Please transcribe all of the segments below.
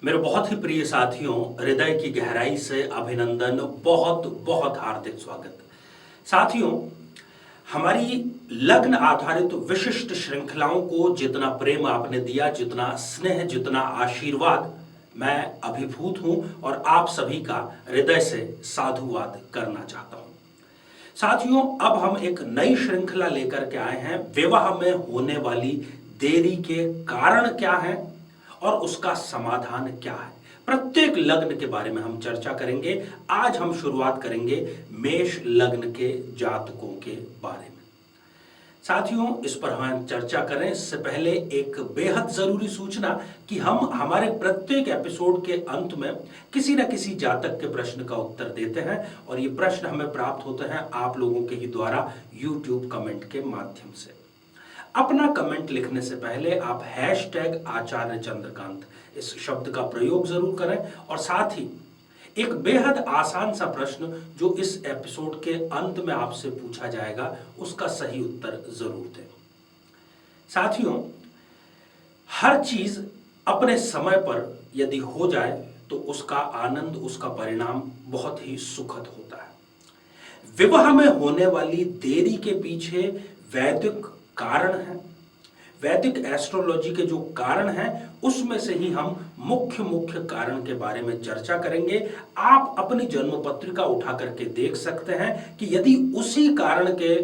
मेरे बहुत ही प्रिय साथियों, हृदय की गहराई से अभिनंदन, बहुत बहुत हार्दिक स्वागत। साथियों, हमारी लग्न आधारित विशिष्ट श्रृंखलाओं को जितना प्रेम आपने दिया, जितना स्नेह, जितना आशीर्वाद, मैं अभिभूत हूं और आप सभी का हृदय से साधुवाद करना चाहता हूं। साथियों, अब हम एक नई श्रृंखला लेकर के आए हैं। विवाह में होने वाली देरी के कारण क्या है और उसका समाधान क्या है, प्रत्येक लग्न के बारे में हम चर्चा करेंगे। आज हम शुरुआत करेंगे मेष लग्न के जातकों के बारे में। साथियों, इस पर हम चर्चा करें इससे पहले एक बेहद जरूरी सूचना कि हम हमारे प्रत्येक एपिसोड के अंत में किसी न किसी जातक के प्रश्न का उत्तर देते हैं और ये प्रश्न हमें प्राप्त होते हैं आप लोगों के ही द्वारा यूट्यूब कमेंट के माध्यम से। अपना कमेंट लिखने से पहले आप #आचार्य चंद्रकांत इस शब्द का प्रयोग जरूर करें और साथ ही एक बेहद आसान सा प्रश्न जो इस एपिसोड के अंत में आपसे पूछा जाएगा उसका सही उत्तर जरूर दें। साथियों, हर चीज अपने समय पर यदि हो जाए तो उसका आनंद, उसका परिणाम बहुत ही सुखद होता है। विवाह में होने वाली देरी के पीछे वैदिक कारण है, वैदिक एस्ट्रोलॉजी के जो कारण हैं उसमें से ही हम मुख्य कारण के बारे में चर्चा करेंगे। आप अपनी जन्म पत्रिका उठा करके देख सकते हैं कि यदि उसी कारण के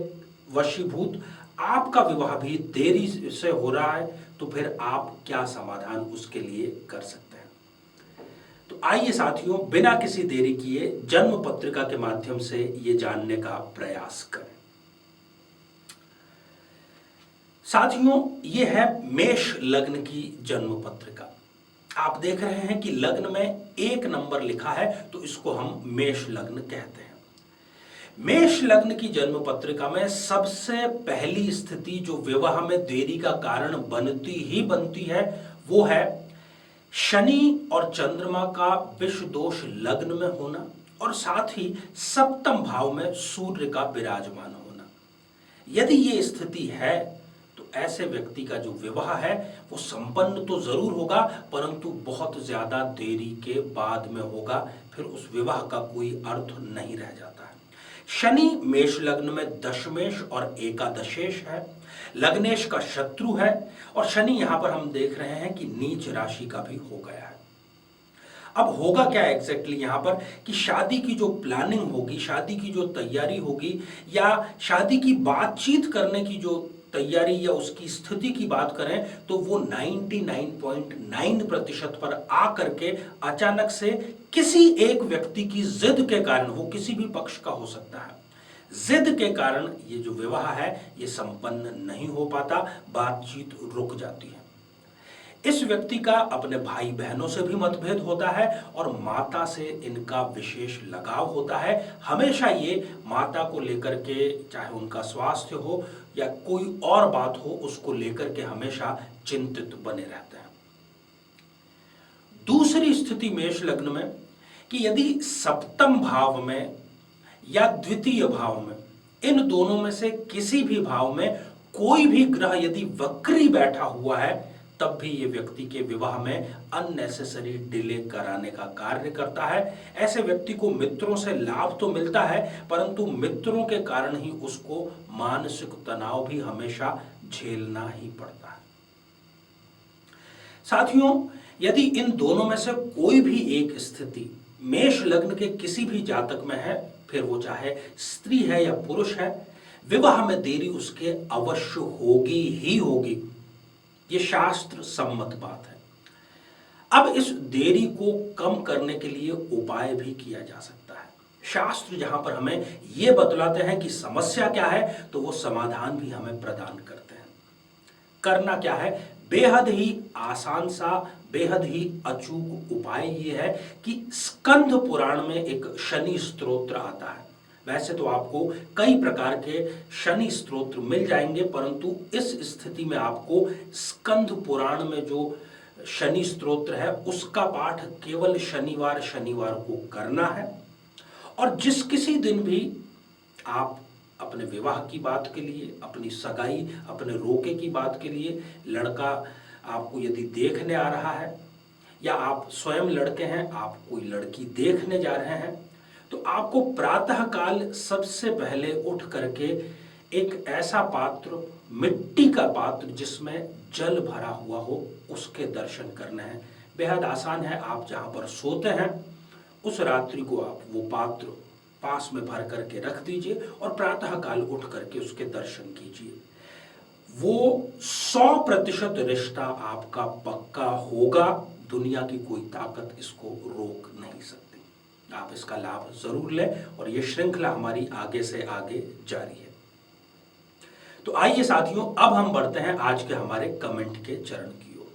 वशीभूत आपका विवाह भी देरी से हो रहा है तो फिर आप क्या समाधान उसके लिए कर सकते हैं। तो आइए साथियों, बिना किसी देरी किए जन्म पत्रिका के माध्यम से ये जानने का प्रयास करें। साथियों, ये है मेष लग्न की जन्म पत्रिका। आप देख रहे हैं कि लग्न में 1 नंबर लिखा है तो इसको हम मेष लग्न कहते हैं। मेष लग्न की जन्म पत्रिका में सबसे पहली स्थिति जो विवाह में देरी का कारण बनती है वो है शनि और चंद्रमा का विषु दोष लग्न में होना और साथ ही सप्तम भाव में सूर्य का विराजमान होना। यदि ये स्थिति है तो ऐसे व्यक्ति का जो विवाह है वो संपन्न तो जरूर होगा परंतु बहुत ज्यादा देरी के बाद में होगा, फिर उस विवाह का कोई अर्थ नहीं रह जाता है। शनि मेष लग्न में दशमेश और एकादशेश है, लग्नेश का शत्रु है और शनि यहां पर हम देख रहे हैं कि नीच राशि का भी हो गया है। अब होगा क्या एग्जैक्टली यहां पर कि शादी की जो प्लानिंग होगी, शादी की जो तैयारी होगी या शादी की बातचीत करने की जो तैयारी या उसकी स्थिति की बात करें तो वो 99.9% पर आकर के अचानक से किसी एक व्यक्ति की जिद के कारण, वो किसी भी पक्ष का हो सकता है, जिद के कारण ये जो विवाह है ये संपन्न नहीं हो पाता, बातचीत रुक जाती है। इस व्यक्ति का अपने भाई बहनों से भी मतभेद होता है और माता से इनका विशेष लगाव होता है। हमेशा ये माता को लेकर के, चाहे उनका स्वास्थ्य हो या कोई और बात हो, उसको लेकर के हमेशा चिंतित बने रहते हैं। दूसरी स्थिति मेष लग्न में कि यदि सप्तम भाव में या द्वितीय भाव में, इन दोनों में से किसी भी भाव में कोई भी ग्रह यदि वक्री बैठा हुआ है तब भी ये व्यक्ति के विवाह में अननेसेसरी डिले कराने का कार्य करता है। ऐसे व्यक्ति को मित्रों से लाभ तो मिलता है परंतु मित्रों के कारण ही उसको मानसिक तनाव भी हमेशा झेलना ही पड़ता है। साथियों, यदि इन दोनों में से कोई भी एक स्थिति मेष लग्न के किसी भी जातक में है, फिर वो चाहे स्त्री है या पुरुष है, विवाह में देरी उसके अवश्य होगी ही होगी। ये शास्त्र सम्मत बात है। अब इस देरी को कम करने के लिए उपाय भी किया जा सकता है। शास्त्र जहां पर हमें यह बतलाते हैं कि समस्या क्या है तो वो समाधान भी हमें प्रदान करते हैं। करना क्या है, बेहद ही आसान सा, बेहद ही अचूक उपाय ये है कि स्कंद पुराण में एक शनि स्तोत्र आता है। वैसे तो आपको कई प्रकार के शनि स्तोत्र मिल जाएंगे परंतु इस स्थिति में आपको स्कंद पुराण में जो शनि स्तोत्र है उसका पाठ केवल शनिवार को करना है। और जिस किसी दिन भी आप अपने विवाह की बात के लिए, अपनी सगाई, अपने रोके की बात के लिए, लड़का आपको यदि देखने आ रहा है या आप स्वयं लड़के हैं, आप कोई लड़की देखने जा रहे हैं, तो आपको प्रातःकाल सबसे पहले उठ करके एक ऐसा पात्र, मिट्टी का पात्र जिसमें जल भरा हुआ हो, उसके दर्शन करने हैं। बेहद आसान है, आप जहां पर सोते हैं उस रात्रि को आप वो पात्र पास में भर करके रख दीजिए और प्रातःकाल उठ करके उसके दर्शन कीजिए। वो 100% रिश्ता आपका पक्का होगा। दुनिया की कोई ताकत इसको रोक नहीं सकती। आप इसका लाभ जरूर लें और ये श्रृंखला हमारी आगे से आगे जारी है। तो आइए साथियों, अब हम बढ़ते हैं आज के हमारे कमेंट के चरण की ओर।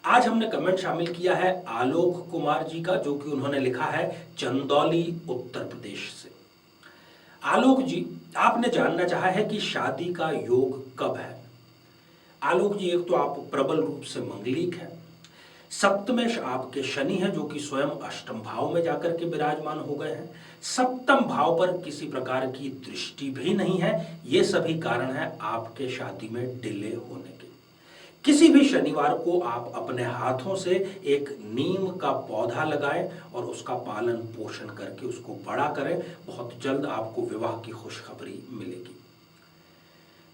आज हमने कमेंट शामिल किया है आलोक कुमार जी का, जो कि उन्होंने लिखा है चंदौली उत्तर प्रदेश से। आलोक जी, आपने जानना चाहा है कि शादी का योग कब है। आलोक जी, एक तो आप प्रबल रूप से मंगलिक हैं, सप्तमेश आपके शनि हैं जो कि स्वयं अष्टम भाव में जाकर के विराजमान हो गए हैं। सप्तम भाव पर किसी प्रकार की दृष्टि भी नहीं है। ये सभी कारण है आपके शादी में डिले होने के। किसी भी शनिवार को आप अपने हाथों से एक नीम का पौधा लगाएं और उसका पालन पोषण करके उसको बड़ा करें। बहुत जल्द आपको विवाह की खुशखबरी मिलेगी।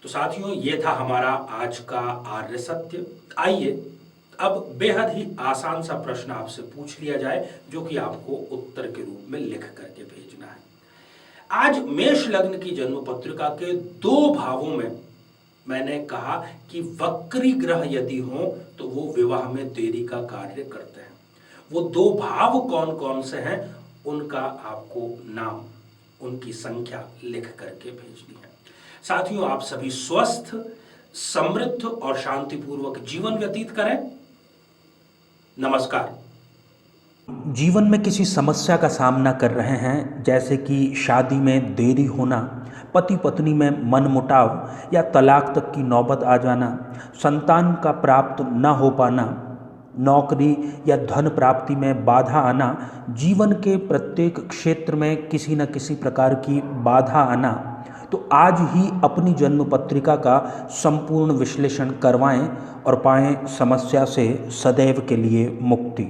तो साथियों, ये था हमारा आज का आर्य सत्य। आइए अब बेहद ही आसान सा प्रश्न आपसे पूछ लिया जाए, जो कि आपको उत्तर के रूप में लिख करके भेजना है। आज मेष लग्न की जन्म पत्रिका के 2 भावों में मैंने कहा कि वक्री ग्रह यदि हो तो वो विवाह में देरी का कार्य करते हैं। वो 2 भाव कौन कौन से हैं, उनका आपको नाम, उनकी संख्या लिख करके भेजनी है। साथियों, आप सभी स्वस्थ, समृद्ध और शांतिपूर्वक जीवन व्यतीत करें। नमस्कार। जीवन में किसी समस्या का सामना कर रहे हैं, जैसे कि शादी में देरी होना, पति पत्नी में मनमुटाव या तलाक तक की नौबत आ जाना, संतान का प्राप्त न हो पाना, नौकरी या धन प्राप्ति में बाधा आना, जीवन के प्रत्येक क्षेत्र में किसी न किसी प्रकार की बाधा आना, तो आज ही अपनी जन्म पत्रिका का संपूर्ण विश्लेषण करवाएं और पाएं समस्या से सदैव के लिए मुक्ति।